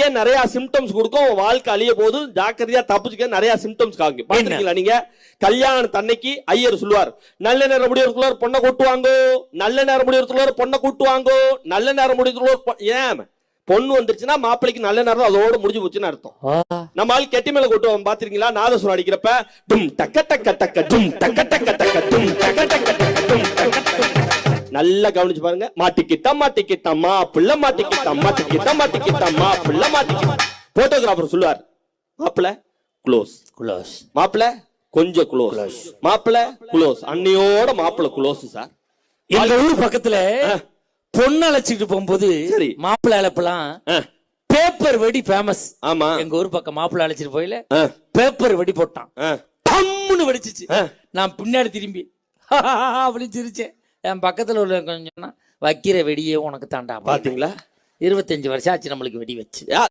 உனக்கே நிறைய சிம்டம்ஸ் கொடுக்கும், உன் வாழ்க்கை அழிய போது ஜாக்கிரதையா தப்பிச்சுக்க நிறைய சிம்டம்ஸ் காங்க. பாத்துருக்கீங்களா நீங்க? கல்யாணம் தன்னைக்கு ஐயர் சொல்லுவார், நல்ல நேரம் முடியறதுக்குள்ள பொண்ணை கூட்டுவாங்கோ, நல்ல நேரம் முடியறதுக்குள்ள பொண்ணை கூட்டுவாங்கோ, நல்ல நேரம் முடியறதுக்குள்ள. ஏன் பொண்ணு வந்துருச்சுன்னா மாப்பிளைக்கு நல்ல நேரம் அதோட முடிஞ்சு போச்சுன்னு அர்த்தம். நம்ம ஆள் கெட்டி மேல கொட்டுவோம் பாத்திருக்கீங்களா? நாதஸ்வரம் அடிக்கிறப்ப டும் டக்க டக்க டக்க டும் டக்க டக்க டக்க டும் டக்க டக்க டக்க டும் டக்க டக்க. நல்லா கவனிச்சு பாருங்க. மாட்டிக்கிட்ட மாப்பிள்ள மாட்டிக்கிட்ட மாப்பிள்ள மாட்டிக்கிட்ட. போட்டோகிராஃபர் சொல்லுவார், மாப்பிள்ள க்ளோஸ் க்ளோஸ், மாப்பிள்ள கொஞ்சம் க்ளோஸ், மாப்பிள்ள க்ளோஸ். அன்னையோட மாப்பிள்ள க்ளோஸ் சார். எங்க ஊர் பக்கத்துல பொண்ணு அழைச்சிட்டு போகும்போது மாப்பிள்ளை அழைப்பெல்லாம் பேப்பர் வெடி ஃபேமஸ். ஆமா, எங்க ஊர் பக்கம் மாப்பிள்ளை அழைச்சிட்டு போயில பேப்பர் வெடி போட்டான், டம்முன்னு வெடிச்சிச்சு. நான் பின்னாடி திரும்பி அப்படின்னு சிரிச்சேன். என் பக்கத்துல உள்ள கொஞ்சம் வைக்கிற வெடியே உனக்கு தாண்டா. பாத்தீங்களா? 25 வருஷம் ஆச்சு நம்மளுக்கு வெடி வச்சு.